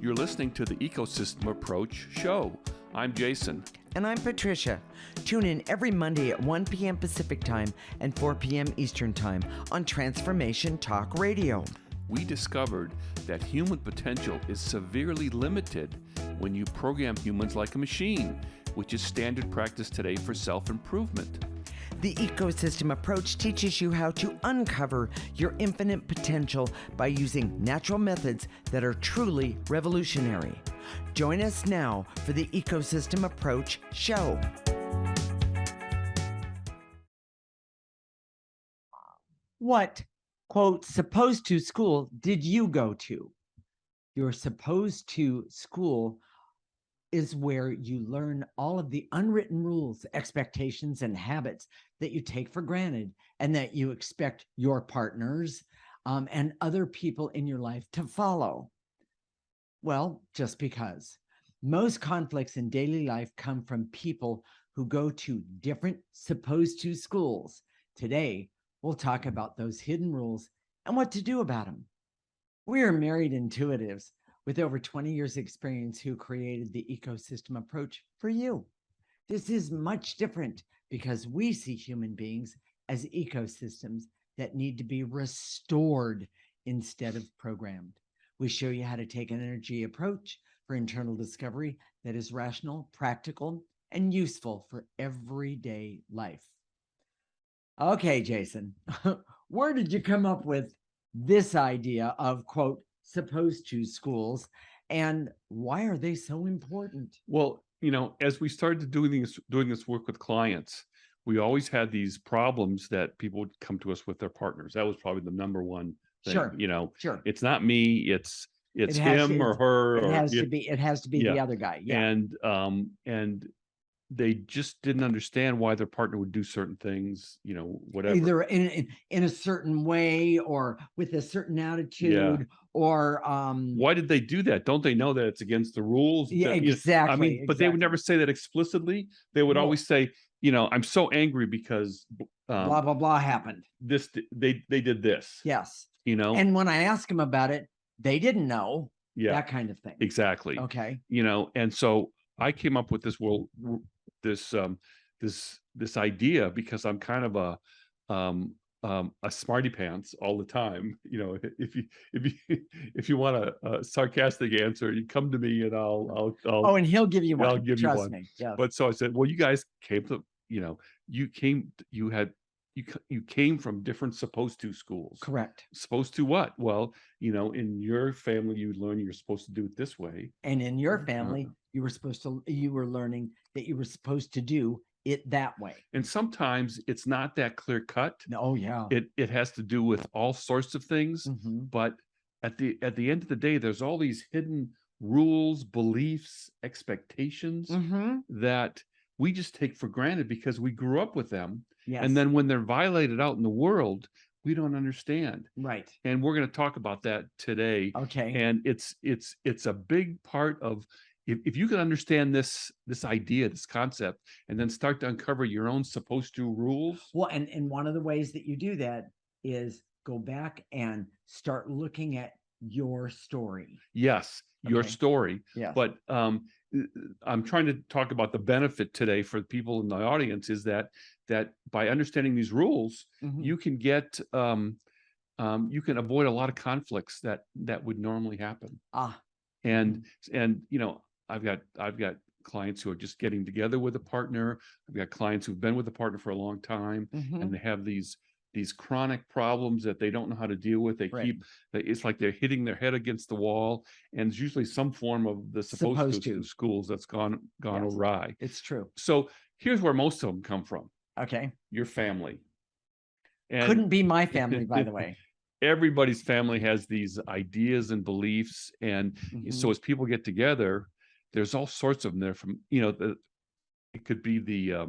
You're listening to the Ecosystem Approach show. I'm Jason. And I'm Patricia. Tune in every Monday at 1 p.m. Pacific Time and 4 p.m. Eastern Time on Transformation Talk Radio. We discovered that human potential is severely limited when you program humans like a machine, which is standard practice today for self-improvement. The Ecosystem Approach teaches you how to uncover your infinite potential by using natural methods that are truly revolutionary. Join us now for the Ecosystem Approach show. What, quote, supposed to school did you go to? Your supposed to school is where you learn all of the unwritten rules, expectations, and habits that you take for granted and that you expect your partners and other people in your life to follow. Well, just because. Most conflicts in daily life come from people who go to different supposed to schools. Today, we'll talk about those hidden rules and what to do about them. We are married intuitives with over 20 years experience who created the Ecosystem Approach for you. This is much different because we see human beings as ecosystems that need to be restored instead of programmed. We show you how to take an energy approach for internal discovery that is rational, practical, and useful for everyday life. Okay, Jason, where did you come up with this idea of, quote, supposed to schools, and why are they so important? Well, as we started doing this work with clients, we always had these problems that people would come to us with their partners. That was probably the number one thing. Sure. It's not me, it's him or her. It has to be the other guy. Yeah. And they just didn't understand why their partner would do certain things, whatever. Either in a certain way or with a certain attitude or why did they do that? Don't they know that it's against the rules? Yeah, exactly. But they would never say that explicitly. They would always say, I'm so angry because blah blah blah happened. They did this. Yes. And when I asked them about it, they didn't know. Yeah. That kind of thing. Exactly. Okay. And so I came up with this idea because I'm kind of a smarty pants all the time. If you want a sarcastic answer, you come to me and I'll and he'll give you one. I'll give Trust you one. Me. Yeah. But so I said, well, you guys came to, you came from different supposed to schools. Correct. Supposed to what? Well, in your family, you learn you're supposed to do it this way. And in your family, you were learning that you were supposed to do it that way. And sometimes it's not that clear cut. Oh yeah. It has to do with all sorts of things. Mm-hmm. But at the end of the day, there's all these hidden rules, beliefs, expectations that we just take for granted because we grew up with them. Yes. And then when they're violated out in the world, we don't understand. Right. And we're going to talk about that today. Okay. And it's a big part of, if you can understand this idea, this concept, and then start to uncover your own supposed to rules. Well, and one of the ways that you do that is go back and start looking at your story. Yes, your story. Yes. But I'm trying to talk about the benefit today for people in the audience is that by understanding these rules, you can get you can avoid a lot of conflicts that would normally happen. And I've got clients who are just getting together with a partner. I've got clients who've been with a partner for a long time, and they have these chronic problems that they don't know how to deal with. It's like they're hitting their head against the wall, and it's usually some form of the supposed to schools that's gone awry. It's true. So here's where most of them come from. Okay. Your family. And couldn't be my family, by the way. Everybody's family has these ideas and beliefs, and so as people get together, there's all sorts of them there. From it could be the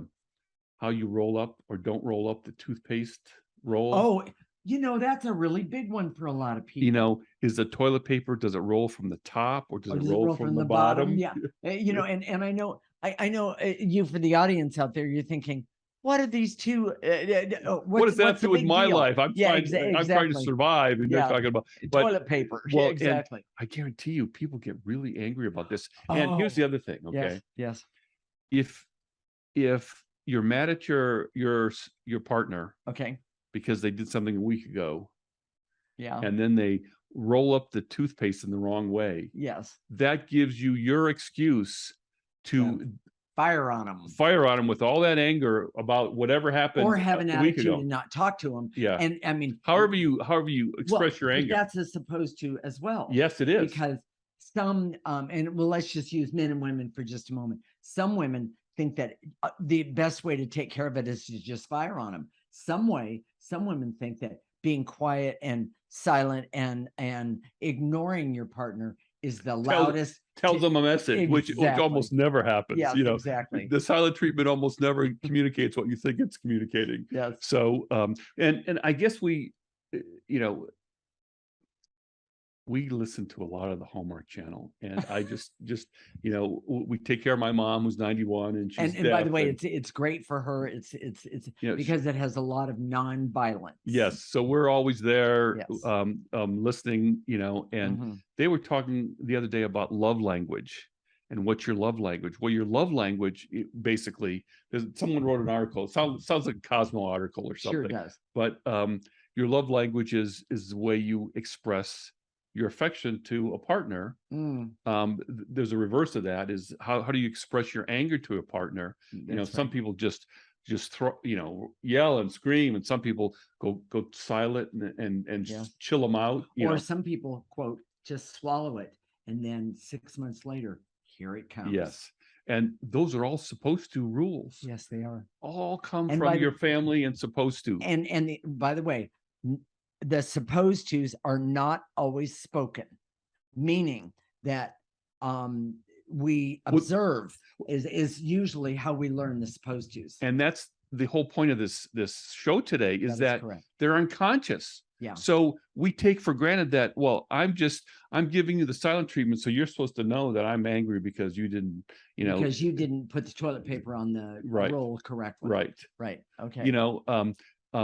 how you roll up or don't roll up the toothpaste roll. Oh, that's a really big one for a lot of people. Is the toilet paper, does it roll from the top or does it roll from the bottom? Yeah. And I know I know you, for the audience out there, you're thinking, what are these two? What does that what's have to the do with big my deal? life? Yeah, I'm trying to exactly. survive, and they're Yeah. talking about, but Toilet paper. well, and Exactly. I guarantee you, people get really angry about this. And here's Oh, the other thing, yes, okay? yes. If you're mad at your partner Okay. because they did something a week ago, Yeah. and then they roll up the toothpaste in the wrong way, Yes. that gives you your excuse to Fire on them. fire on them with all that anger about whatever happened Or have an a week attitude ago. and not talk to them. Yeah. And I mean, However you express your but anger. that's as supposed to as well. Yes, it is. Because some, and well, let's just use men and women for just a moment. Some women think that the best way to take care of it is to just fire on them. Some women think that being quiet and silent and ignoring your partner is the loudest. Tells them a message, which Exactly. almost never happens. Yes, You know, exactly. the silent treatment almost never communicates what you think it's communicating. Yes. So, and I guess we, you know, we listen to a lot of the Hallmark Channel, and I just, you know, we take care of my mom who's 91, and she's And by the deaf, way, and, it's great for her. It's you know, because it has a lot of non-violence. yes, so we're always there, Yes. listening, you know, and Mhm. they were talking the other day about love language and what's your love language. Well, your love language, basically, someone wrote an article. Sounds like a Cosmo article or Sure something. does. But your love language is the way you express your affection to a partner. Mm, There's a reverse of that, is how do you express your anger to a partner? You know, that's some right. people just throw, you know, yell and scream, and some people go silent and Yeah. chill them out. You Or know, some people, quote, just swallow it, and then 6 months later, here it comes. yes, and those are all supposed to rules. Yes, they are. All come And from your family and supposed to. And by the way, the supposed tos are not always spoken, meaning that we observe is usually how we learn the supposed tos. And that's the whole point of this show today, is that correct. they're unconscious. Yeah. So we take for granted that, well, I'm giving you the silent treatment, so you're supposed to know that I'm angry because you didn't, you know, because you didn't put the toilet paper on the Right. roll correctly. right. Right. Okay. You know,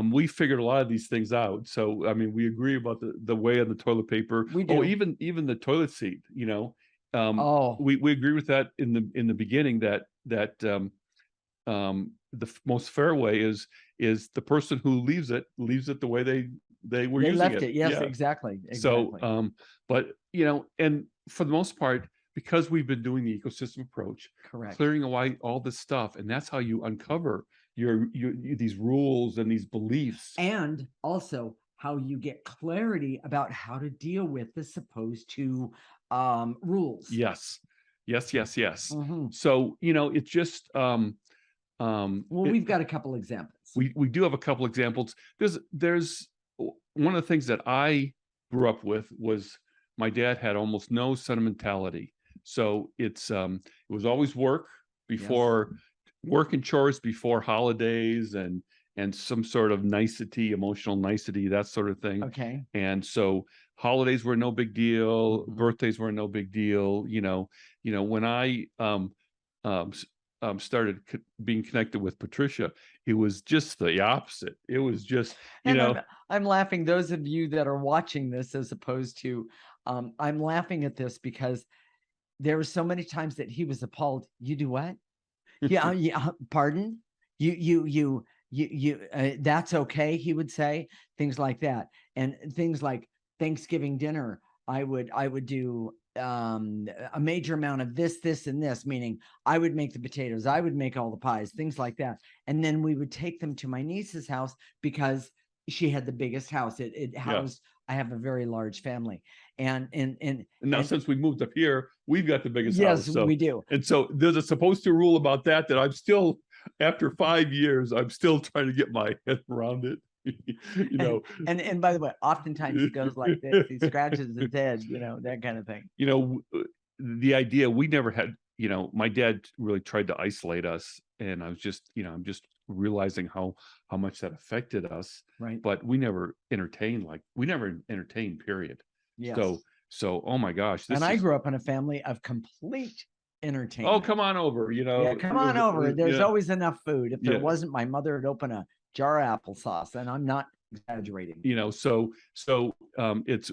we figured a lot of these things out. So I mean, we agree about the way of the toilet paper. We Oh, do. even the toilet seat. You know, Oh, we agree with that in the beginning, that most fair way is the person who leaves it the way they were they using left it. it. Yes, Yeah. exactly. So, Exactly. but you know, and for the most part, because we've been doing the ecosystem approach, Correct. clearing away all this stuff, and that's how you uncover your these rules and these beliefs. And also how you get clarity about how to deal with the supposed to rules. Yes, yes, yes, yes. Mhm. So, you know, it's just Well, we've got a couple examples. we do have a couple examples. There's one of the things that I grew up with was my dad had almost no sentimentality. So it was always work before work and chores before holidays, and some sort of nicety, emotional nicety, that sort of thing. Okay. And so holidays were no big deal, Mhm. birthdays were no big deal. You know, when I started being connected with Patricia, it was just the opposite. It was just, you And know, I'm laughing. Those of you that are watching this, as opposed to, I'm laughing at this because there were so many times that he was appalled. You do what? Yeah, yeah. Pardon? You. That's okay. He would say things like that, and things like Thanksgiving dinner. I would do a major amount of this, and this, meaning I would make the potatoes, I would make all the pies, things like that. And then we would take them to my niece's house because she had the biggest house. It housed, I have a very large family. And now since we moved up here, we've got the biggest yes, house. So, we do. and so there's a supposed to rule about that I'm still, after 5 years, I'm still trying to get my head around it. You know, and by the way, oftentimes he goes like this, he scratches his head, you know, that kind of thing. you know, the idea, we never had, you know, my dad really tried to isolate us, and I was just, you know, I'm just realizing how much that affected us. Right. But we never entertained, period. Yes. So oh my gosh, and I grew up in a family of complete entertainment. Oh, come on over, Yeah, come on over. There's yeah, always enough food. If there yeah. wasn't, my mother would open a jar of applesauce, and I'm not exaggerating. So it's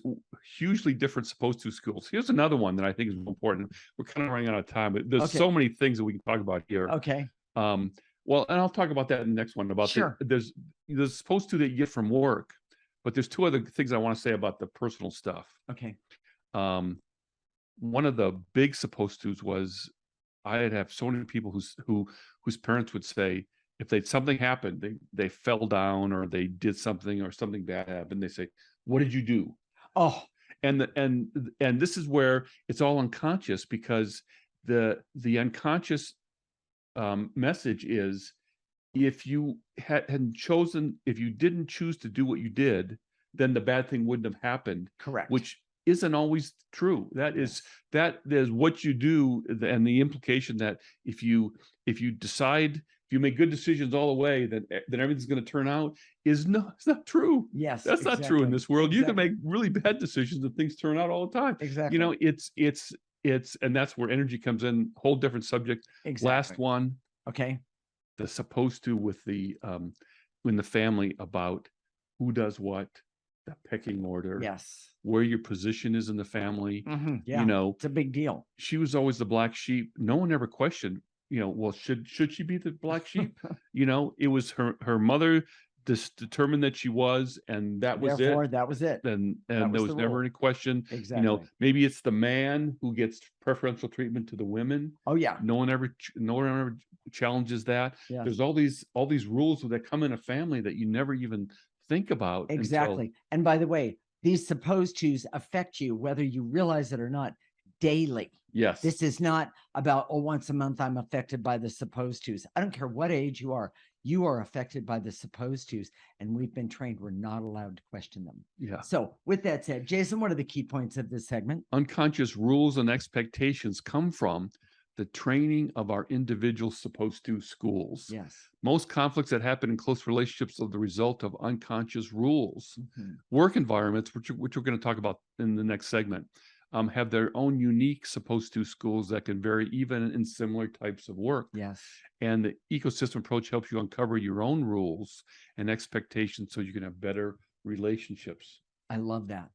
hugely different supposed to schools. Here's another one that I think is important. We're kind of running out of time, but there's Okay. so many things that we can talk about here. Okay. Well, and I'll talk about that in the next one about Sure. there's supposed to that you get from work, but there's two other things I want to say about the personal stuff. Okay. One of the big supposed tos was I'd have so many people whose parents would say, if something happened, they fell down or they did something or something bad happened, they say, "What did you do?" Oh, And this is where it's all unconscious, because the unconscious message is, if you hadn't chosen, if you didn't choose to do what you did, then the bad thing wouldn't have happened. correct. Which isn't always true. Yes. That is what you do, and the implication that if you decide, if you make good decisions all the way, then everything's going to turn out it's not true. Yes. That's not true in exactly. this world. You can Exactly. make really bad decisions and things turn out all the time. Exactly. It's and that's where energy comes in. Whole different subject. Exactly. Last one, Okay. the supposed to with the in the family about who does what, the pecking order, Yes. where your position is in the family. Yeah. It's a big deal. She was always the black sheep. No one ever questioned, well, should she be the black sheep? It was her mother determined that she was, and that was Therefore, it. that was it. And That there was was the never rule. any question. Exactly. Maybe it's the man who gets preferential treatment to the women. Oh, yeah. No one ever challenges that. Yes. There's all these rules that come in a family that you never even think about. Exactly. And by the way, these supposed tos affect you whether you realize it or not daily. Yes. This is not about, oh, once a month I'm affected by the supposed tos. I don't care what age you are affected by the supposed tos. And we've been trained we're not allowed to question them. Yeah. So with that said, Jason, what are the key points of this segment? Unconscious rules and expectations come from the training of our individual supposed to schools. Yes. Most conflicts that happen in close relationships are the result of unconscious rules. Mm-hmm. Work environments, which we're going to talk about in the next segment, have their own unique supposed to schools that can vary even in similar types of work. Yes. And the ecosystem approach helps you uncover your own rules and expectations so you can have better relationships. I love that.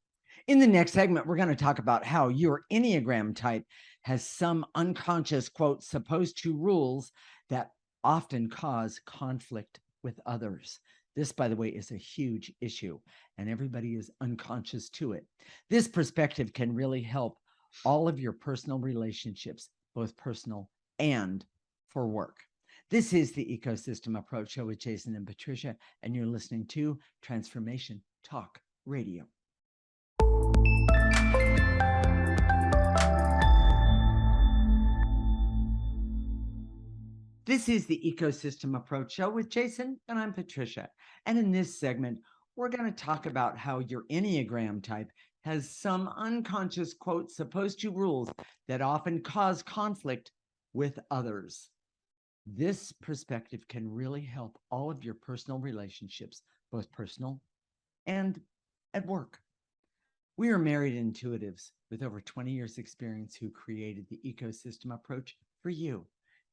In the next segment, we're going to talk about how your Enneagram type has some unconscious, quote, supposed to rules that often cause conflict with others. This, by the way, is a huge issue, and everybody is unconscious to it. This perspective can really help all of your personal relationships, both personal and for work. This is the Ecosystem Approach Show with Jason and Patricia, and you're listening to Transformation Talk Radio. This is the Ecosystem Approach Show with Jason, and I'm Patricia. And in this segment, we're going to talk about how your Enneagram type has some unconscious, quote, supposed to rules that often cause conflict with others. This perspective can really help all of your personal relationships, both personal and at work. We are married intuitives with over 20 years experience who created the Ecosystem Approach for you.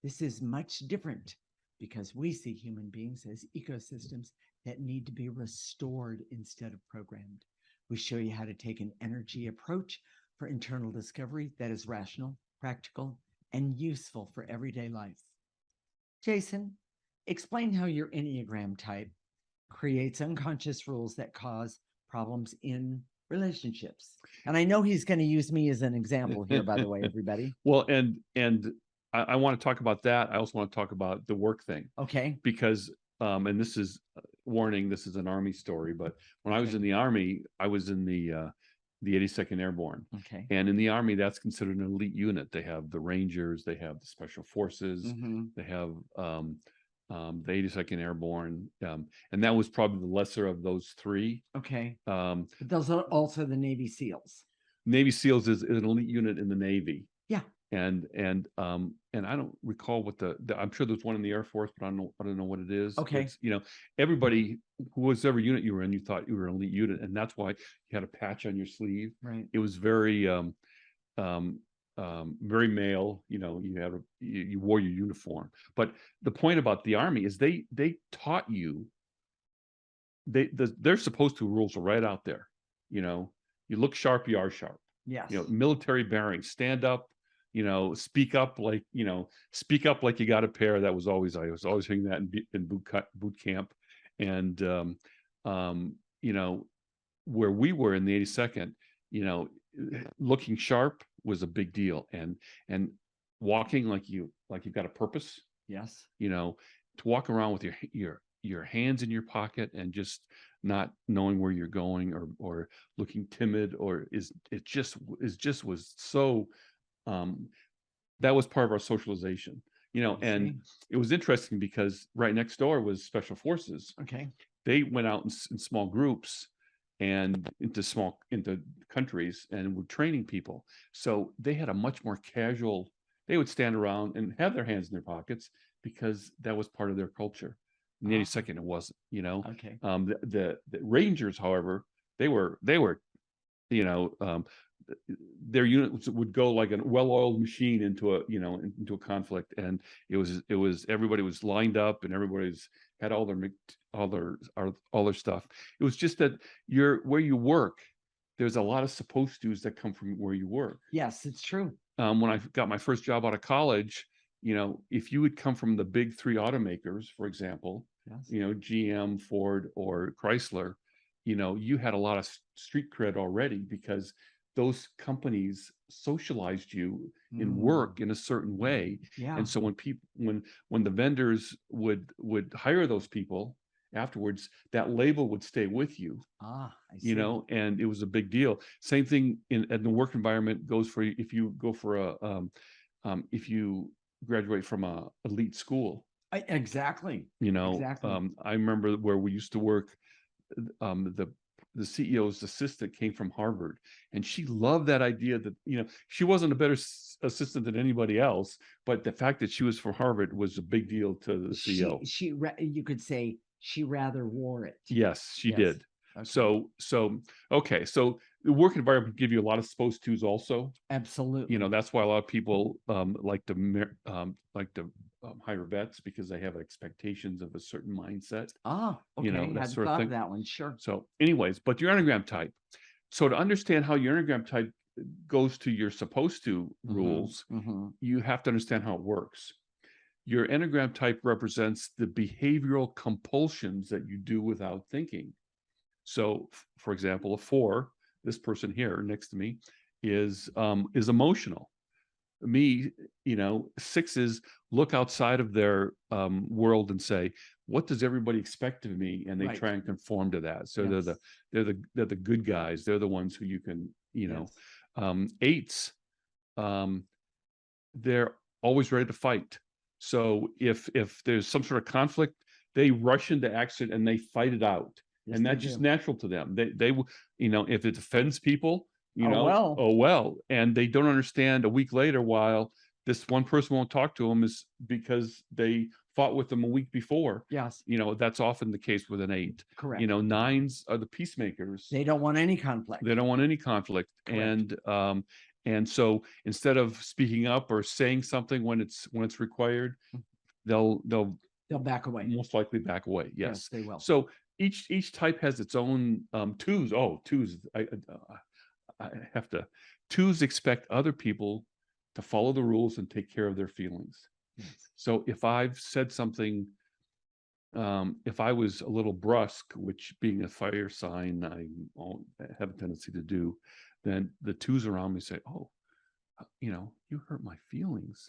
This is much different because we see human beings as ecosystems that need to be restored instead of programmed. We show you how to take an energy approach for internal discovery that is rational, practical, and useful for everyday life. Jason, explain how your Enneagram type creates unconscious rules that cause problems in relationships. And I know he's going to use me as an example here, by the way, everybody. Well, and I want to talk about that. I also want to talk about the work thing. Okay. Because, and this is warning, this is an Army story, but when I was in the Army, I was in the 82nd Airborne. Okay. And in the Army, that's considered an elite unit. They have the Rangers, they have the Special Forces, they have the 82nd Airborne, and that was probably the lesser of those three. Okay. But those are also the Navy SEALs. Navy SEALs is an elite unit in the Navy. Yeah. And I don't recall what I'm sure there's one in the Air Force, but I don't know what it is. Okay. It's, everybody, whoever unit you were in, you thought you were an elite unit, and that's why you had a patch on your sleeve. Right. It was very very male, you wore your uniform. But the point about the Army is they taught you, they're supposed to rules are right out there. You look sharp, you are sharp. Yes. Military bearing, stand up, speak up like you got a pair. I was always hearing that in boot camp. And where we were in the 82nd, looking sharp was a big deal, and walking like you've got a purpose. Yes. To walk around with your hands in your pocket and just not knowing where you're going, or looking timid, or was so that was part of our socialization. And it was interesting because right next door was Special Forces. Okay. They went out in small groups and into countries and were training people. So they had a much more casual, they would stand around and have their hands in their pockets because that was part of their culture. In the 82nd, it wasn't, Okay. The Rangers, however, they were, their units would go like a well-oiled machine into a conflict, and it was everybody was lined up, and everybody's had all their stuff. It was just that where you work, there's a lot of supposed to's that come from where you work. Yes, it's true. When I got my first job out of college, if you would come from the big three automakers, for example, Yes. GM, Ford, or Chrysler, you had a lot of street cred already because those companies socialized you in work in a certain way. Yeah. And so when the vendors would hire those people afterwards, that label would stay with you. I see. And it was a big deal. Same thing in the work environment goes for if you go for if you graduate from a elite school. Exactly. Exactly. I remember where we used to work, the CEO's assistant came from Harvard, and she loved that idea that, she wasn't a better assistant than anybody else, but the fact that she was from Harvard was a big deal to the CEO. You could say she rather wore it. Yes, she Yes. did. Okay. Okay. So the work environment give you a lot of supposed to's also. Absolutely. That's why a lot of people like to hire vets, because they have expectations of a certain mindset. Okay. That I'd sort of thought thing. of that one. Sure. So anyways, but your Enneagram type. So to understand how your Enneagram type goes to your supposed to rules, you have to understand how it works. Your Enneagram type represents the behavioral compulsions that you do without thinking. So, for example, a 4, this person here next to me, is emotional. Me, 6s look outside of their world and say, what does everybody expect of me? And they Right. try and conform to that. So Yes. they're the good guys. They're the ones who you can, Yes. 8s, they're always ready to fight. So if there's some sort of conflict, they rush into action and they fight it out. Yes, And they that's just do. natural to them. They will, if it offends people, Oh, well. and they don't understand a week later while this one person won't talk to them is because they fought with them a week before. Yes. That's often the case with an 8. Correct. 9s are the peacemakers. They don't want any conflict. They don't want any conflict. Correct. And so instead of speaking up or saying something when it's required, they'll back away. most likely back away. Yes, they will. So each type has its own 2s. Oh, 2s. I have to. 2s expect other people to follow the rules and take care of their feelings. Yes. So if I've said something, if I was a little brusque, which being a fire sign, I have a tendency to do, then the 2s around me say, "Oh, you hurt my feelings,"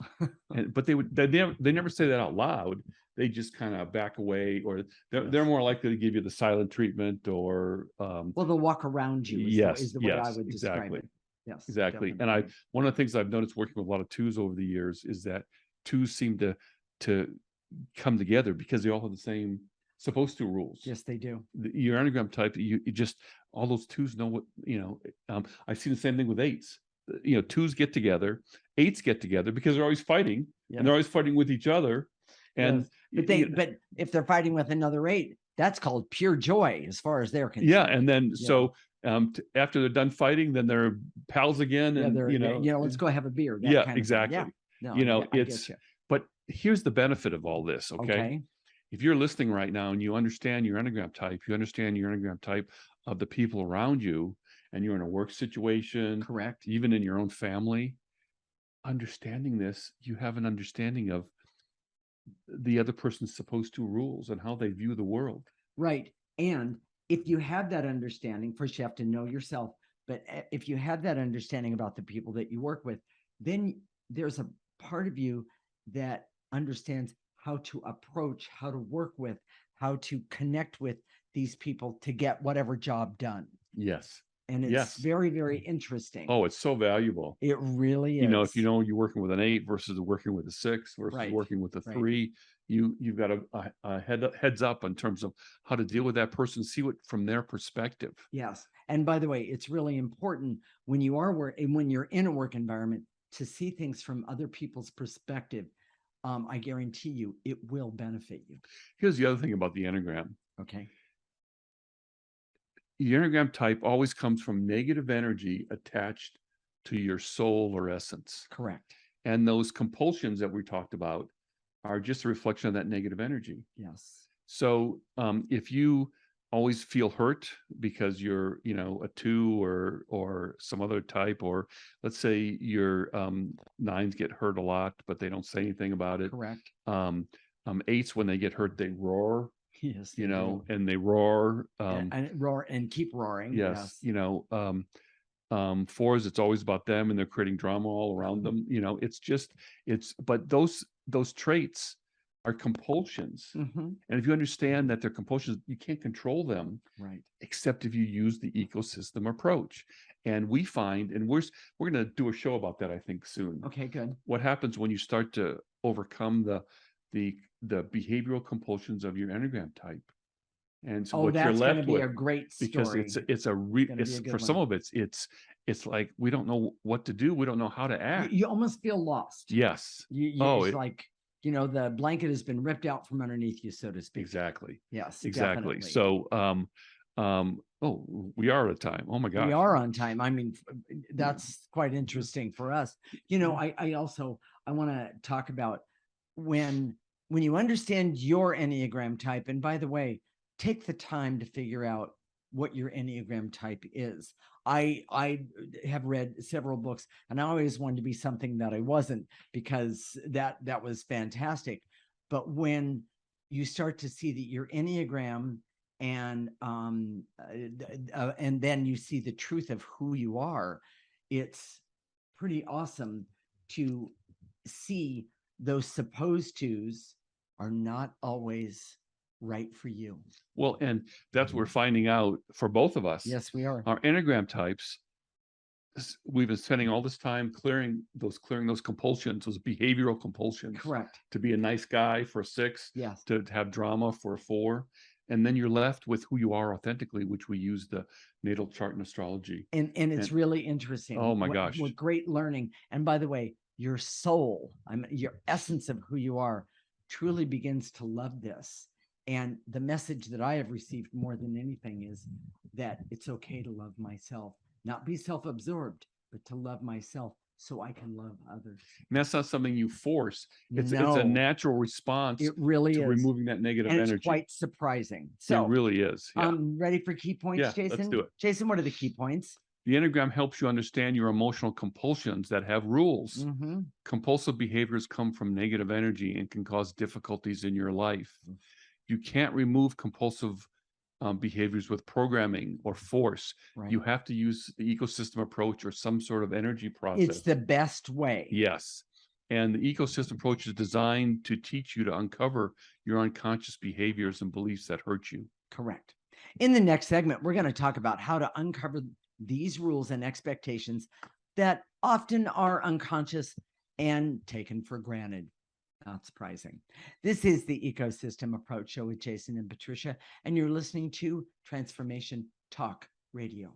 but they never say that out loud. They just kind of back away, or they're more likely to give you the silent treatment, or well, they'll walk around you. Is the way I would describe it. Yes, exactly. Definitely. And one of the things I've noticed working with a lot of 2s over the years is that 2s seem to come together because they all have the same supposed to rules. Yes, they do. Your Enneagram type, you just, all those 2s know what, I see the same thing with 8s. 2s get together, 8s get together because they're always fighting, and they're always fighting with each other. And but if they're fighting with another 8, that's called pure joy as far as they're concerned. Yeah. And then, so After they're done fighting, then they're pals again, Yeah, and they're, let's go have a beer. That yeah, kind of thing. exactly. Yeah. No, I get It's you. but here's the benefit of all this. Okay, Okay. if you're listening right now and you understand your Enneagram type, you understand your Enneagram type of the people around you, and you're in a work situation, Correct. even in your own family, understanding this, you have an understanding of the other person's supposed to rules and how they view the world. Right. And if you have that understanding, first you have to know yourself. But if you have that understanding about the people that you work with, then there's a part of you that understands how to approach, how to work with, how to connect with these people to get whatever job done. Yes. And it's Yes. very, very interesting. Oh, it's so valuable. It really is. If you're working with an 8 versus working with a 6 versus Right. working with a Right. 3, you've got a heads up in terms of how to deal with that person, see what from their perspective. Yes. And by the way, it's really important when you are when you're in a work environment to see things from other people's perspective. I guarantee you it will benefit you. Here's the other thing about the Enneagram. Okay. The Enneagram type always comes from negative energy attached to your soul or essence. Correct. And those compulsions that we talked about are just a reflection of that negative energy. Yes. So if you always feel hurt because you're, a 2 or some other type, or let's say your 9s get hurt a lot, but they don't say anything about it. Correct. 8s, when they get hurt, they roar. Yes. And they roar. And roar and keep roaring. Yes. Yes. 4s, it's always about them, and they're creating drama all around them. But those traits are compulsions. Mhm. And if you understand that they're compulsions, you can't control them, Right. except if you use the ecosystem approach. And we find, and we're going to do a show about that, I think, soon. Okay, good. What happens when you start to overcome the behavioral compulsions of your Enneagram type? And so what you're that's going to left be with, a great story. because for some of it's like we don't know what to do. We don't know how to act. You almost feel lost. Yes. It's like, the blanket has been ripped out from underneath you, so to speak. Exactly. Yes, Exactly. definitely. So, we are out of time. Oh my gosh. We are on time. I mean, that's quite interesting for us. I want to talk about when you understand your Enneagram type, and by the way, take the time to figure out what your Enneagram type is. I have read several books, and I always wanted to be something that I wasn't, because that was fantastic. But when you start to see that your Enneagram and then you see the truth of who you are, it's pretty awesome to see those supposed tos are not always right for you. Well, and that's what we're finding out for both of us. Yes, we are. Our Enneagram types, we've been spending all this time clearing those compulsions, those behavioral compulsions. Correct. To be a nice guy for a 6, yes, to have drama for a 4, and then you're left with who you are authentically, which we use the natal chart and astrology. And it's really interesting. Oh my gosh. What great learning. And by the way, your soul, your essence of who you are truly begins to love this. And the message that I have received more than anything is that it's okay to love myself, not be self-absorbed, but to love myself so I can love others. And that's not something you force. It's a No. natural response It really to is. removing that negative And energy. it's quite surprising. So it really is. Yeah. ready for key points, Yeah, Jason? let's do it. Jason, what are the key points? The Enneagram helps you understand your emotional compulsions that have rules. Mhm. Compulsive behaviors come from negative energy and can cause difficulties in your life. You can't remove compulsive behaviors with programming or force. Right. You have to use the ecosystem approach or some sort of energy process. It's the best way. Yes. And the ecosystem approach is designed to teach you to uncover your unconscious behaviors and beliefs that hurt you. Correct. In the next segment, we're going to talk about how to uncover these rules and expectations that often are unconscious and taken for granted. Not surprising. This is the Ecosystem Approach Show with Jason and Patricia, and you're listening to Transformation Talk Radio.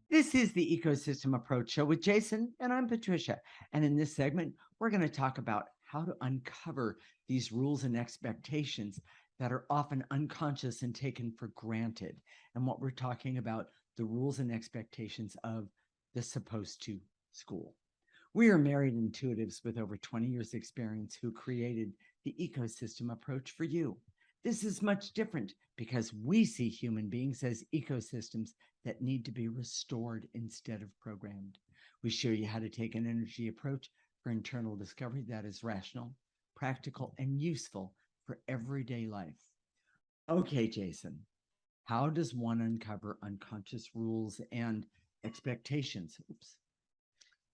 This is the Ecosystem Approach Show with Jason, and I'm Patricia. And in this segment, we're going to talk about how to uncover these rules and expectations that are often unconscious and taken for granted. And what we're talking about, the rules and expectations of the supposed to school. We are married intuitives with over 20 years experience who created the ecosystem approach for you. This is much different because we see human beings as ecosystems that need to be restored instead of programmed. We show you how to take an energy approach for internal discovery that is rational, practical, and useful for everyday life. Okay, Jason, how does one uncover unconscious rules and expectations? Oops.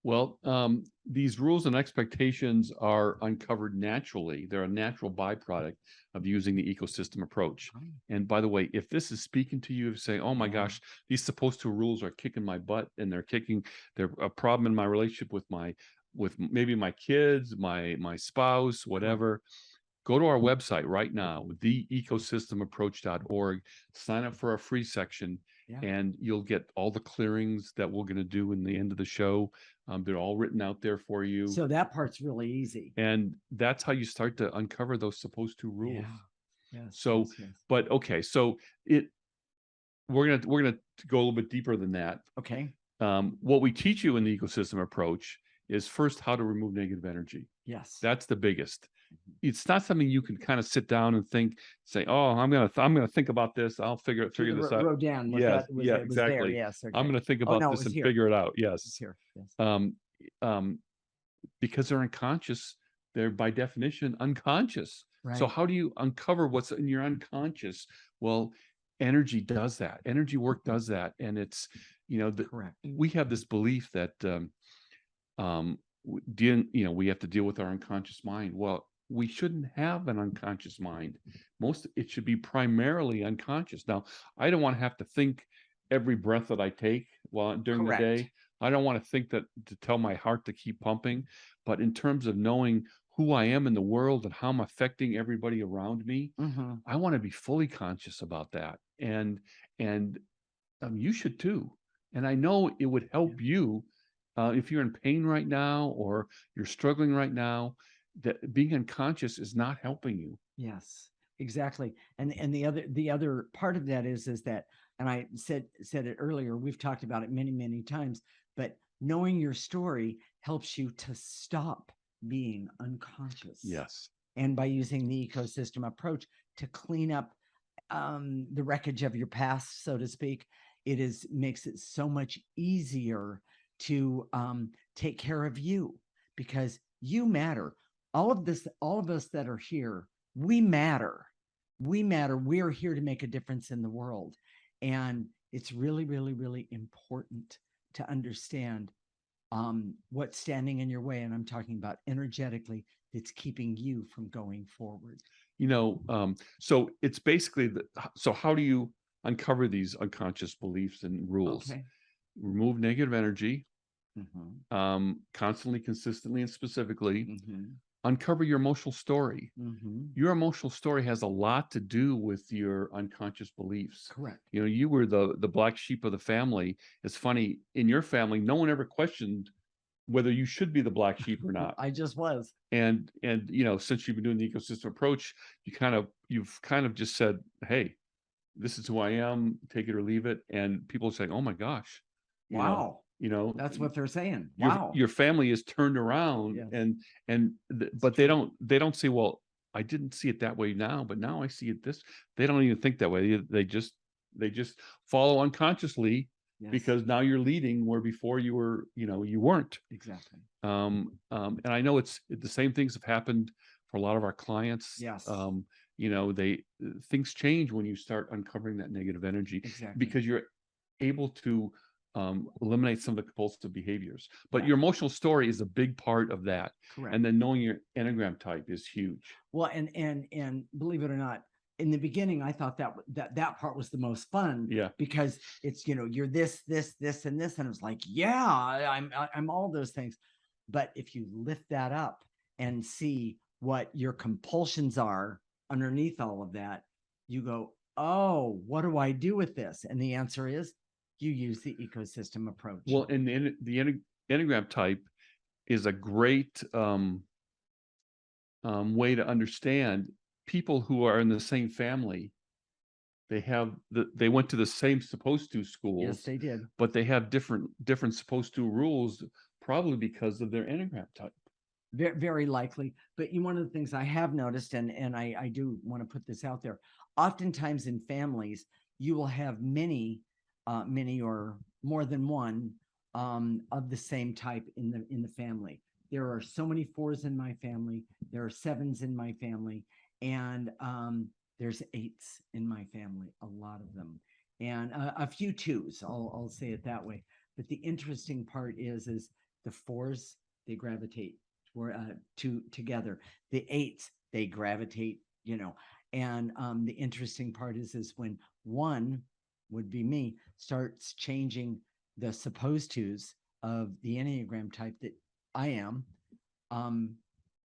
Well, these rules and expectations are uncovered naturally. They're a natural byproduct of using the ecosystem approach. Oh, And by the way, if this is speaking to you, saying, "Oh my Yeah. gosh, these supposed to rules are kicking my butt, and they're a problem in my relationship with maybe my kids, my spouse, whatever." Go to our website right now, theecosystemapproach.org, sign up for our free section, Yeah. and you'll get all the clearings that we're going to do in the end of the show. They're all written out there for you. So that part's really easy. And that's how you start to uncover those supposed to rules. Yeah. Yes. So, yes, yes. but okay, so we're gonna go a little bit deeper than that. Okay. What we teach you in the ecosystem approach is first how to remove negative energy. Yes. That's the biggest. It's not something you can kind of sit down and think, say, "Oh, I'm gonna think about this. I'll figure this out." Rodan was Yes, that was yeah, it was there. exactly. Yes. Okay. I'm gonna think Oh, about no, it this was and here. figure it out. It's Yes. here. Yes. Um, because they're unconscious, they're by definition unconscious. So Right. how do you uncover what's in your unconscious? Well, energy does that. Energy work does that, and it's Correct. we have this belief that we have to deal with our unconscious mind. Well, we shouldn't have an unconscious mind. It should be primarily unconscious. Now, I don't want to have to think every breath that I take during Correct. the day. I don't want to think that to tell my heart to keep pumping. But in terms of knowing who I am in the world and how I'm affecting everybody around me, Mhm. I want to be fully conscious about that. And you should too. And I know it would help you if you're in pain right now or you're struggling right now, that being unconscious is not helping you. Yes, exactly. And the other part of that is that, and I said it earlier, we've talked about it many, many times, but knowing your story helps you to stop being unconscious. Yes. And by using the ecosystem approach to clean up the wreckage of your past, so to speak, makes it so much easier to take care of you because you matter. All of us that are here, we matter. We matter. We're here to make a difference in the world. And it's really, really, really important to understand what's standing in your way. And I'm talking about energetically that's keeping you from going forward. So it's basically so how do you uncover these unconscious beliefs and rules? Okay. Remove negative energy, Mm-hmm. constantly, consistently, and specifically. Mm-hmm. Uncover your emotional story. Mm-hmm. Your emotional story has a lot to do with your unconscious beliefs. Correct. You were the black sheep of the family. It's funny, in your family, no one ever questioned whether you should be the black sheep or not. I just was. And since you've been doing the ecosystem approach, you've kind of just said, "Hey, this is who I am, take it or leave it." And people are saying, "Oh my gosh." Wow. That's what they're saying. your Wow. your family is turned around. Yes. But they don't say, "Well, I didn't see it that way now, but now I see it this." They don't even think that way. They just follow unconsciously Yes. because now you're leading where before you were, you weren't. Exactly. And I know the same things have happened for a lot of our clients. Yes. Things change when you start uncovering that negative energy Exactly. because you're able to eliminate some of the compulsive behaviors. But Yeah. your emotional story is a big part of that. Correct. And then knowing your Enneagram type is huge. Well, and believe it or not, in the beginning, I thought that part was the most fun. Yeah. Because it's, you're this, and this, and it was like, yeah, I'm all those things. But if you lift that up and see what your compulsions are underneath all of that, you go, oh, what do I do with this? And the answer is you use the ecosystem approach. Well, and the Enneagram type is a great way to understand people who are in the same family. They went to the same supposed to Yes, schools, they did. but they have different supposed to rules, probably because of their Enneagram type. Very, very likely. But one of the things I have noticed, and I do want to put this out there, oftentimes in families, you will have many or more than one of the same type in the family. There are so many 4s in my family. There are 7s in my family, and there's 8s in my family, a lot of them, and a few 2s. I'll say it that way. But the interesting part is the 4s, they gravitate together. The 8s, they gravitate, and the interesting part is when one, would be me, starts changing the supposed tos of the Enneagram type that I am,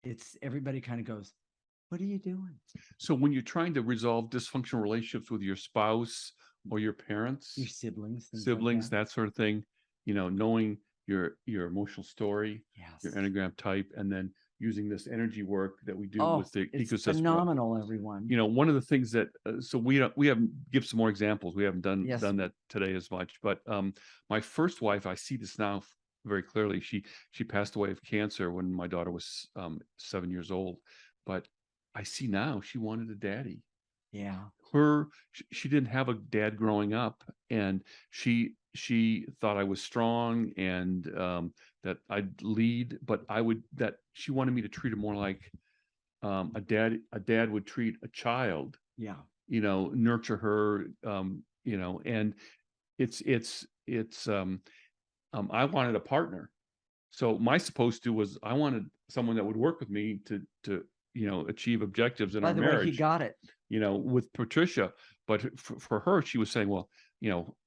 it's everybody kind of goes, what are you doing? So when you're trying to resolve dysfunctional relationships with your spouse or your parents, Your siblings, things siblings, like that. that sort of thing, knowing your emotional story, your Yes. Enneagram type, and then using this energy work that we do Oh, with the it's ecosystem. phenomenal, everyone. One of the things that so we haven't give some more examples. We haven't done Yes. that today as much, but my first wife, I see this now very clearly. She passed away of cancer when my daughter was 7 years old, but I see now she wanted a daddy. Yeah. She didn't have a dad growing up, and she thought I was strong and that I'd lead, but that she wanted me to treat her more like a dad would treat a child, Yeah. nurture her, and I wanted a partner. So my supposed to was I wanted someone that would work with me to achieve objectives in By our the way, he marriage, got it. with Patricia. But for her, she was saying, well,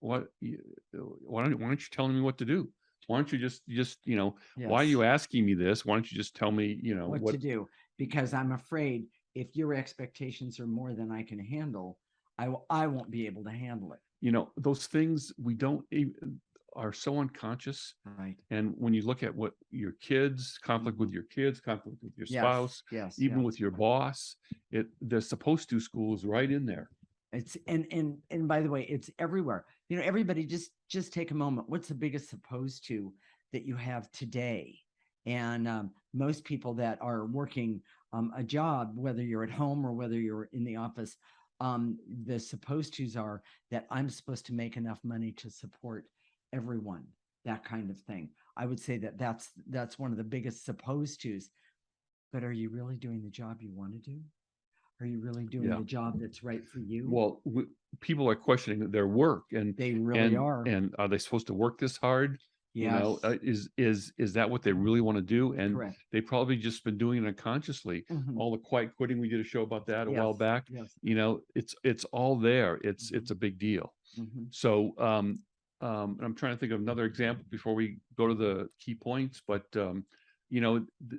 why don't you telling me what to do? Why don't you just why are Yes. you asking me this? Why don't you just tell me, what to do? Because I'm afraid if your expectations are more than I can handle, I won't be able to handle it. Those things we don't even are so unconscious. Right. And when you look at what your kids, conflict with your kids, conflict with your spouse, Yes. even with your boss, they're supposed to school is right in there. It's and by the way, it's everywhere. Everybody just take a moment. What's the biggest supposed to that you have today? And most people that are working a job, whether you're at home or whether you're in the office, the supposed tos are that I'm supposed to make enough money to support everyone, that kind of thing. I would say that's one of the biggest supposed tos. But are you really doing the job you want to do? Are you really doing the job that's right for you? Well, people are questioning their work, and they really are. And are they supposed to work this hard? Yes. Is that what they really want to do? And Correct. they probably just been doing it unconsciously. Mhm. All the quiet quitting, we did a show about that a while Yes, back. yes. It's all there. It's Mhm. a big deal. Mhm. So and I'm trying to think of another example before we go to the key points, but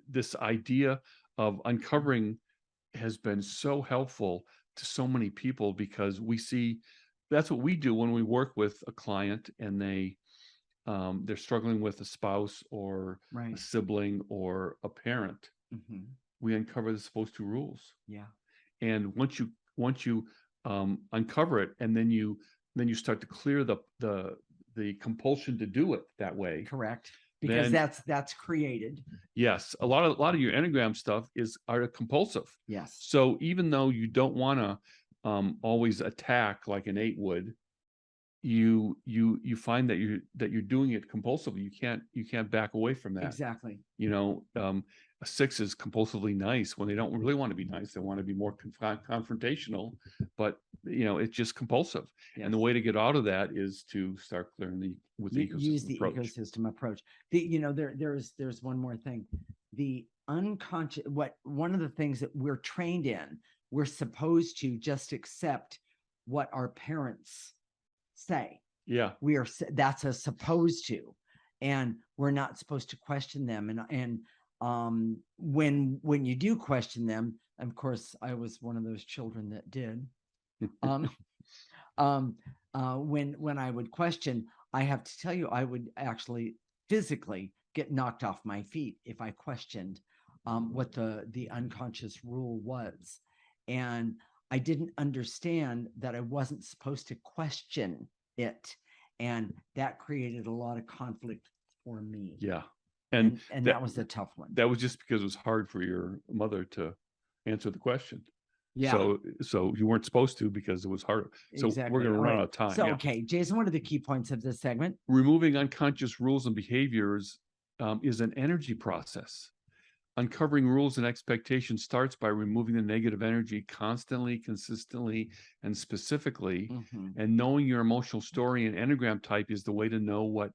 this idea of uncovering has been so helpful to so many people, because we see that's what we do when we work with a client and they're struggling with a spouse or a Right. sibling or a parent. Mhm. We uncover the supposed to rules. Yeah. And once you uncover it, and then you start to clear the compulsion to do it that way. Correct. Because Then that's created. yes, a lot of your Enneagram stuff are compulsive. Yes. So even though you don't want to always attack like an 8 would, you find that you're doing it compulsively. You can't back away from that. Exactly. A 6 is compulsively nice when they don't really want to be nice. They want to be more confrontational, but it's just compulsive. Yes. And the way to get out of that is to start clearing with the Use ecosystem the approach. ecosystem approach. There's one more thing. The unconscious, one of the things that we're trained in, we're supposed to just accept what our parents say. Yeah. That's a supposed to, and we're not supposed to question them. And when you do question them, of course, I was one of those children that did. When I would question, I have to tell you, I would actually physically get knocked off my feet if I questioned what the unconscious rule was. And I didn't understand that I wasn't supposed to question it. And that created a lot of conflict for me. Yeah. And that was a tough one. That was just because it was hard for your mother to answer the question. Yeah. So you weren't supposed to because it was hard. So Exactly. we're going to All run right. out of time. So, Yeah. okay, Jason, what are the key points of this segment? Removing unconscious rules and behaviors is an energy process. Uncovering rules and expectations starts by removing the negative energy constantly, consistently, and specifically. Mhm. And knowing your emotional story and Enneagram type is the way to know what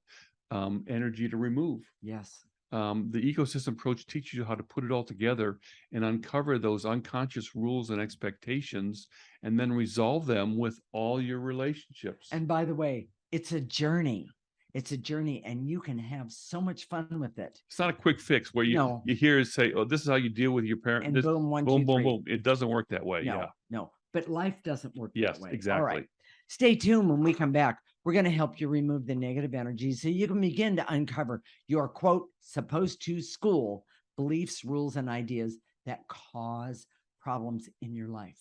energy to remove. Yes. The ecosystem approach teaches you how to put it all together and uncover those unconscious rules and expectations, and then resolve them with all your relationships. And by the way, it's a journey. It's a journey, and you can have so much fun with it. It's not a quick fix where No. you hear it say, "Oh, this is how you deal with your parent." And This, boom, one, boom, two, boom, three. boom. It doesn't work that way. No, Yeah. no. But life doesn't work Yes, that way. exactly. All right. Stay tuned when we come back. We're going to help you remove the negative energy so you can begin to uncover your quote, supposed to school beliefs, rules, and ideas that cause problems in your life.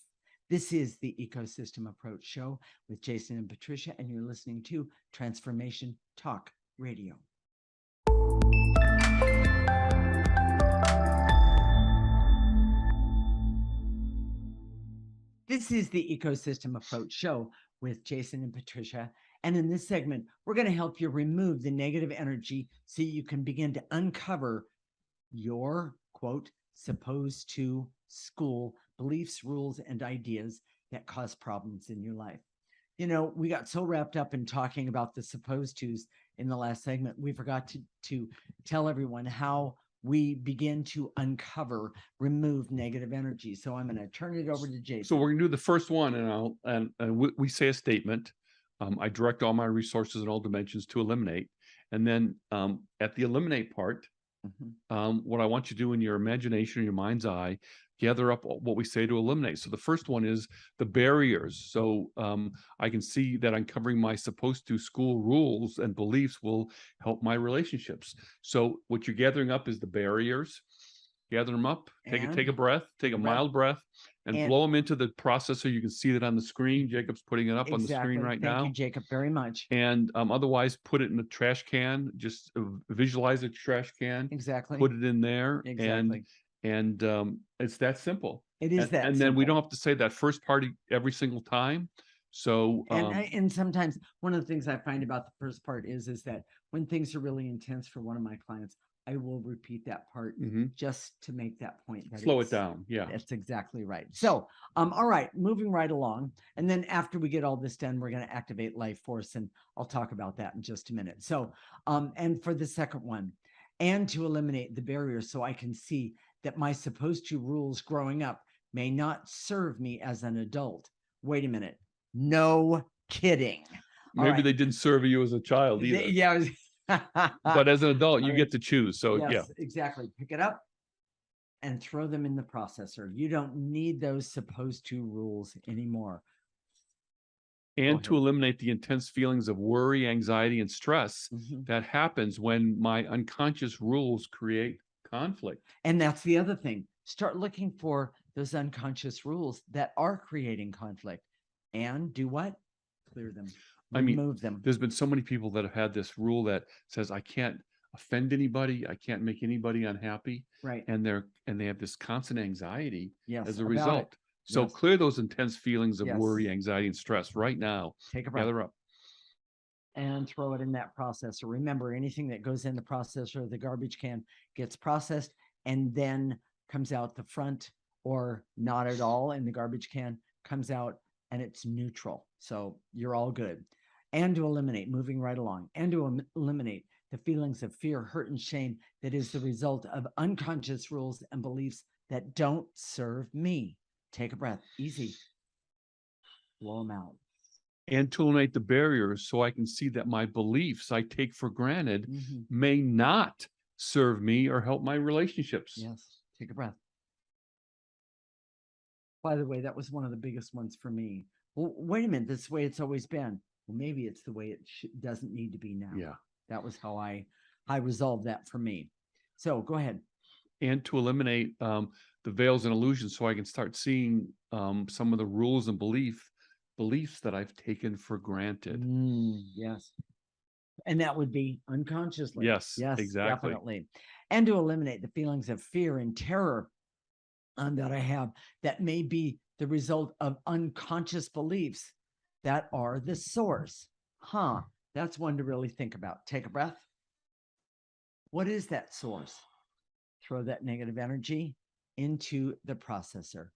This is the Ecosystem Approach Show with Jason and Patricia, and you're listening to Transformation Talk Radio. This is the Ecosystem Approach Show with Jason and Patricia. And in this segment, we're going to help you remove the negative energy so you can begin to uncover your quote, supposed to school beliefs, rules, and ideas that cause problems in your life. You know, we got so wrapped up in talking about the supposed tos in the last segment, we forgot to tell everyone how we begin to uncover, remove negative energy. So I'm going to turn it over to Jason. So we're gonna do the first one, and we say a statement. I direct all my resources in all dimensions to eliminate, and then at the eliminate part, what I want you to do in your imagination, in your mind's eye, gather up what we say to eliminate. So the first one is the barriers. So I can see that uncovering my supposed to school rules and beliefs will help my relationships. So what you're gathering up is the barriers. Gather them up, take a breath, take a mild breath, and blow them into the processor. You can see that on the screen. Jacob's putting it up on the screen right now. Thank you, Jacob, very much. And otherwise, put it in the trash can. Just visualize a trash can. Exactly. Put it in there. Exactly. And it's that simple. It is that and then we don't have to say that first part every single time. So and sometimes one of the things I find about the first part is that when things are really intense for one of my clients, I will repeat that part just to make that point. That slow it down. Yeah, that's exactly right. So, all right, moving right along. And then after we get all this done, we're going to activate life force, and I'll talk about that in just a minute. So, and for the second one, and to eliminate the barriers so I can see that my supposed to rules growing up may not serve me as an adult. Wait a minute. No kidding. Maybe they didn't serve you as a child either. Yeah. But as an adult, you get to choose. So yes, yeah, exactly. Pick it up and throw them in the processor. You don't need those supposed to rules anymore. And to eliminate the intense feelings of worry, anxiety, and stress that happens when my unconscious rules create conflict. And that's the other thing. Start looking for those unconscious rules that are creating conflict and do what? Clear them. Remove them. There's been so many people that have had this rule that says I can't offend anybody, I can't make anybody unhappy, right? And they have this constant anxiety as a about result. It. So yes. Clear those intense feelings of worry, anxiety, and stress right now. Take a breath. Gather up and throw it in that processor. Remember, anything that goes in the processor, the garbage can, gets processed and then comes out the front, or not at all in the garbage can, comes out and it's neutral. So you're all good. And to eliminate, moving right along, and to eliminate the feelings of fear, hurt, and shame that is the result of unconscious rules and beliefs that don't serve me. Take a breath, easy. Blow them out. And to eliminate the barriers so I can see that my beliefs I take for granted may not serve me or help my relationships. Yes, take a breath. By the way, that was one of the biggest ones for me. Well, wait a minute, this is the way it's always been. Well, maybe it's the way it doesn't need to be now. Yeah. That was how I resolved that for me. So go ahead. and to eliminate the veils and illusions so I can start seeing some of the rules and beliefs that I've taken for granted. Yes. And that would be unconsciously. Yes, Yes, exactly. definitely. And to eliminate the feelings of fear and terror that I have that may be the result of unconscious beliefs that are the source. That's one to really think about. Take a breath. What is that source? Throw that negative energy into the processor.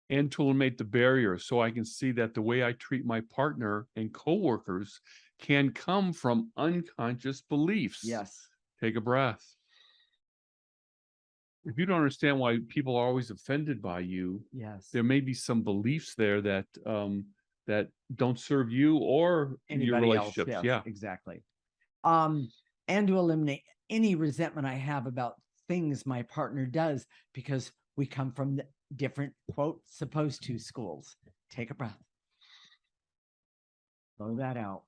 And to eliminate the barrier so I can see that the way I treat my partner and coworkers can come from unconscious beliefs. Yes. Take a breath. If you don't understand why people are always offended by you, Yes. there may be some beliefs there that that don't serve you or your Anybody else. relationships. Yes, Yeah. exactly. And to eliminate any resentment I have about things my partner does because we come from the different, quote, supposed to schools. Take a breath. Blow that out.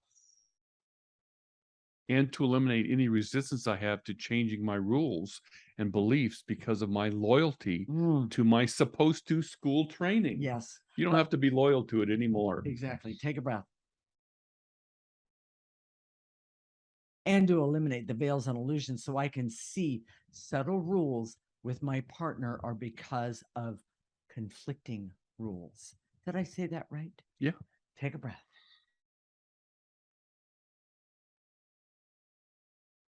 And to eliminate any resistance I have to changing my rules and beliefs because of my loyalty to my supposed to school training. Yes. You don't have to be loyal to it anymore. Exactly. Take a breath. And to eliminate the veils and illusions so I can see subtle rules with my partner are because of conflicting rules. Did I say that right? Yeah. Take a breath.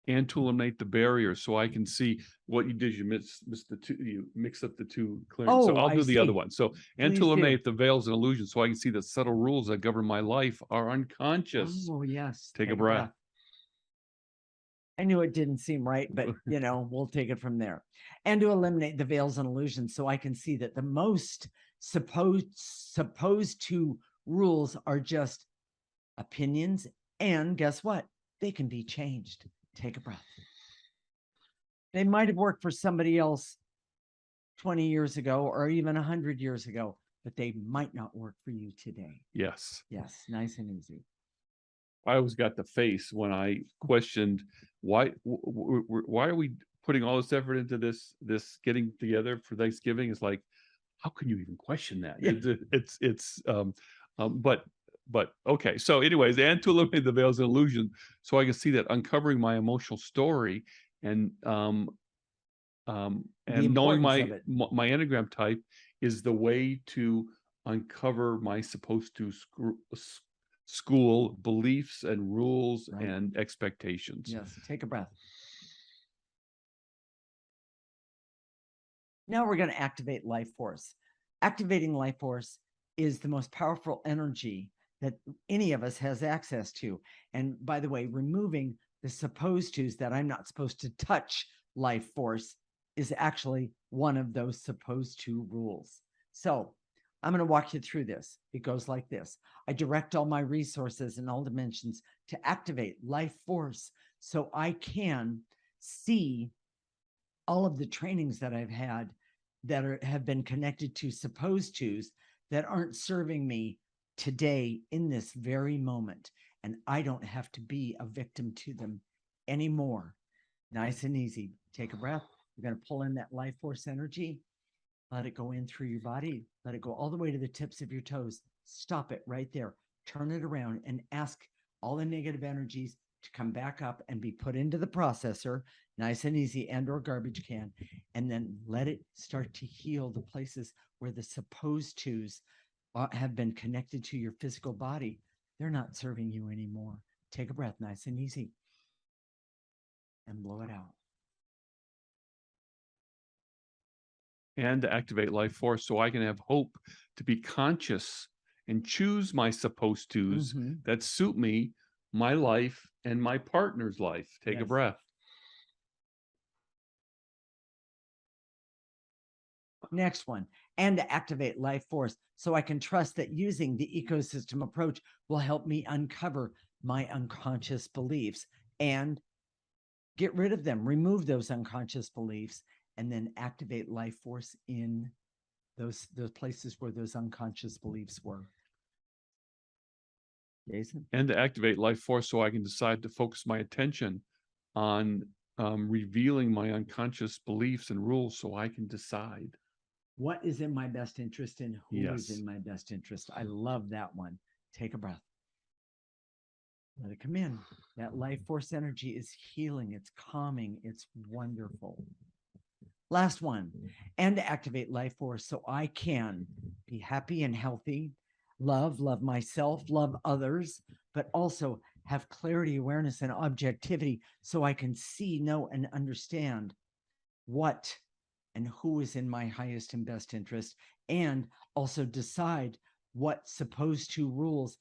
And to eliminate the barriers so I can see what you did. You mix up the two clearance. So I'll do the other one. So, and Please to do. eliminate the veils and illusions so I can see that subtle rules that govern my life are unconscious. Oh, yes. Take a breath. I knew it didn't seem right, but we'll take it from there. And to eliminate the veils and illusions so I can see that the most supposed to rules are just opinions. And guess what? They can be changed. Take a breath. They might have worked for somebody else 20 years ago or even 100 years ago, but they might not work for you today. Yes. Yes. Nice and easy. I always got the face when I questioned why are we putting all this effort into this getting together for Thanksgiving? It's like, how can you even question that? Yeah. But okay. So anyways, and to eliminate the veils and illusion so I can see that uncovering my emotional story and knowing my Enneagram type is the way to uncover my supposed to school beliefs and rules and expectations. Yes. Take a breath. Now we're going to activate life force. Activating life force is the most powerful energy that any of us has access to. And by the way, removing the supposed to's that I'm not supposed to touch life force is actually one of those supposed to rules. So I'm going to walk you through this. It goes like this. I direct all my resources in all dimensions to activate life force so I can see all of the trainings that I've had that have been connected to supposed to's that aren't serving me today in this very moment. And I don't have to be a victim to them anymore. Nice and easy. Take a breath. You're going to pull in that life force energy. Let it go in through your body. Let it go all the way to the tips of your toes. Stop it right there. Turn it around and ask all the negative energies to come back up and be put into the processor, nice and easy, and or garbage can, and then let it start to heal the places where the supposed to's have been connected to your physical body. They're not serving you anymore. Take a breath, nice and easy, and blow it out. And to activate life force so I can have hope to be conscious and choose my supposed to's that suit me, my life, and my partner's life. Take a breath. Next one, and to activate life force so I can trust that using the ecosystem approach will help me uncover my unconscious beliefs and get rid of them, remove those unconscious beliefs, and then activate life force in those places where those unconscious beliefs were. Jason? And to activate life force so I can decide to focus my attention on revealing my unconscious beliefs and rules so I can decide. What is in my best interest and who is Yes. in my best interest? I love that one. Take a breath. Let it come in. That life force energy is healing. It's calming. It's wonderful. Last one. And activate life force so I can be happy and healthy, love myself, love others, but also have clarity, awareness, and objectivity so I can see, know, and understand what and who is in my highest and best interest, and also decide what supposed to rules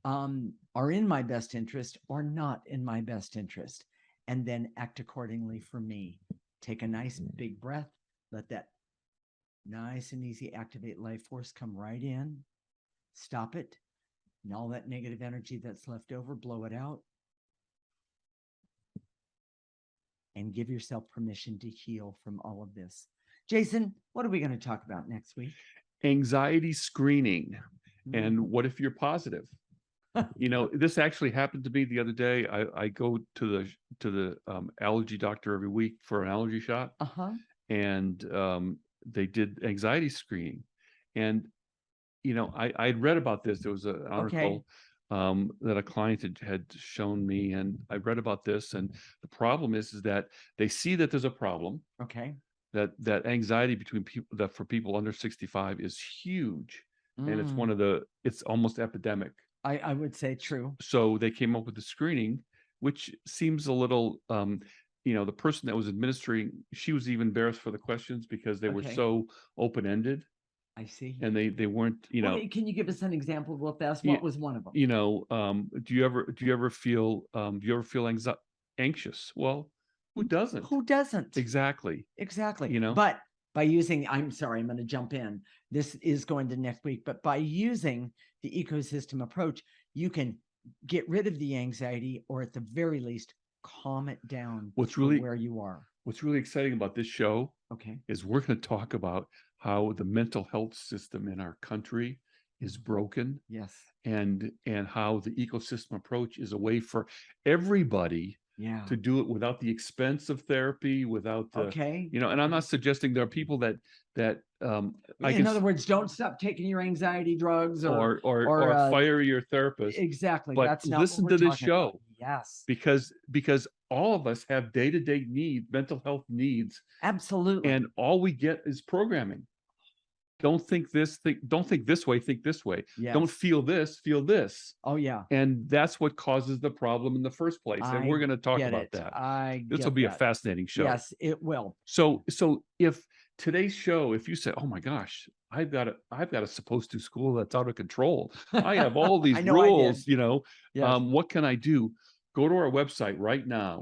are in my best interest or not in my best interest, and then act accordingly for me. Take a nice big breath, let that nice and easy activate life force come right in, stop it, and all that negative energy that's left over, blow it out, and give yourself permission to heal from all of this. Jason, what are we going to talk about next week? Anxiety screening. And what if you're positive? This actually happened to me the other day. I go to the allergy doctor every week for an allergy shot, and they did anxiety screening, and I'd read about this. There was an article that a client had shown me, and I read about this. And the problem is that they see that there's a problem. Okay. That anxiety between people, that for people under 65 is huge, and it's almost epidemic. I would say true. So they came up with the screening, which seems a little, the person that was administering, she was even embarrassed for the questions because they were so open-ended. I see. And they weren't, Okay, can you give us an example real fast? What was one of them? Do you ever feel anxious? Well, who doesn't? Who doesn't? Exactly. But by using, I'm sorry, I'm going to jump in. This is going to next week, but by using the ecosystem approach, you can get rid of the anxiety, or at the very least, calm it down. Where you are. What's really exciting about this show, is we're going to talk about how the mental health system in our country is broken. Yes. And how the ecosystem approach is a way for everybody to do it without the expense of therapy, without the, and I'm not suggesting there are people that in other words, don't stop taking your anxiety drugs or fire your therapist. Exactly. But that's not listen what we're to this talking show. about. Yes. Because all of us have day-to-day needs, mental health needs. Absolutely. And all we get is programming. Don't think this way, think this way. Yes. Don't feel this, feel this. Oh, yeah. And that's what causes the problem in the first place. And we're going to talk about that. This will be a fascinating show. Yes, it will. So if today's show, if you say, oh my gosh, I've got a supposed to school that's out of control. I have all these rules, what can I do? Go to our website right now,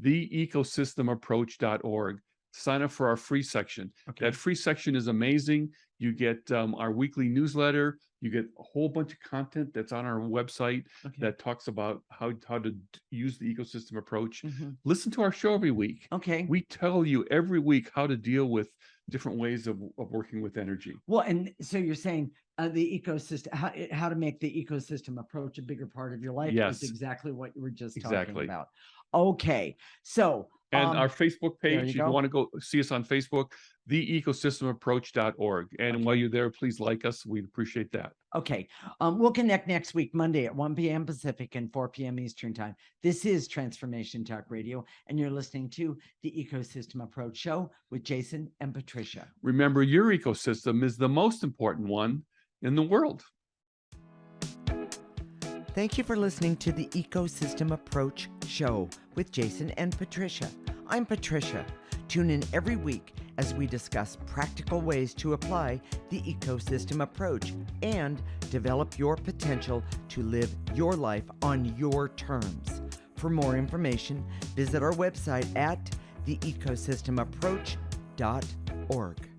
theecosystemapproach.org. Sign up for our free section. That free section is amazing. You get our weekly newsletter. You get a whole bunch of content that's on our website that talks about how to use the ecosystem approach. Listen to our show every week. We tell you every week how to deal with different ways of working with energy. Well, and so you're saying the ecosystem, how to make the ecosystem approach a bigger part of your life. Yes. Is exactly what you were just talking about. Okay. So, and our Facebook page, if you want to go see us on Facebook, theecosystemapproach.org. And while you're there, please like us. We'd appreciate that. Okay. We'll connect next week, Monday at 1 p.m. Pacific and 4 p.m. Eastern time. This is Transformation Talk Radio, and you're listening to the Ecosystem Approach Show with Jason and Patricia. Remember, your ecosystem is the most important one in the world. Thank you for listening to the Ecosystem Approach Show with Jason and Patricia. I'm Patricia. Tune in every week as we discuss practical ways to apply the ecosystem approach and develop your potential to live your life on your terms. For more information, visit our website at theecosystemapproach.org.